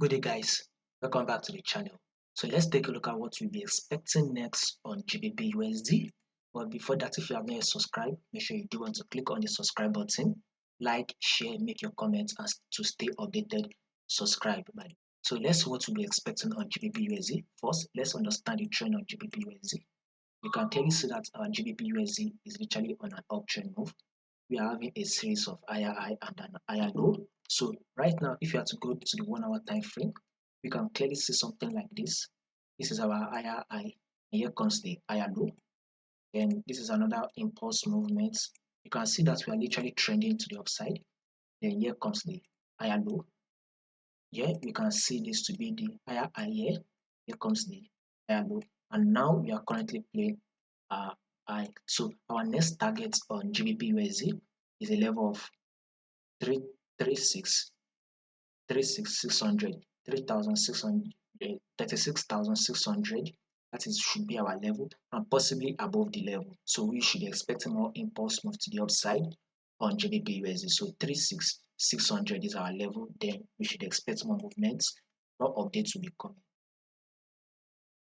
Good day guys, welcome back to the channel. So let's take a look at what we'll be expecting next on GBPUSD. But before that, if you have not yet subscribed, make sure you do want to click on the subscribe button, like, share, make your comments, and to stay updated, subscribe. So let's see what we'll be expecting on GBPUSD. First, let's understand the trend on GBPUSD. You can clearly see that our GBPUSD is literally on an uptrend move. We are having a series of higher high and an higher low. So right now, if you have to go to the 1 hour time frame, we can clearly see something like this. This is our higher high, and here comes the higher low. Then this is another impulse movement. You can see that we are literally trending to the upside. Then here comes the higher low. Here we can see this to be the higher high here. Here comes the higher low. And now we are currently playing high. So our next target on GBPUSD is a level of 336 36,600. That is should be our level and possibly above the level. So we should expect more impulse move to the upside on GBPUSD. So 36,600 is our level. Then we should expect more movements. More updates will be coming.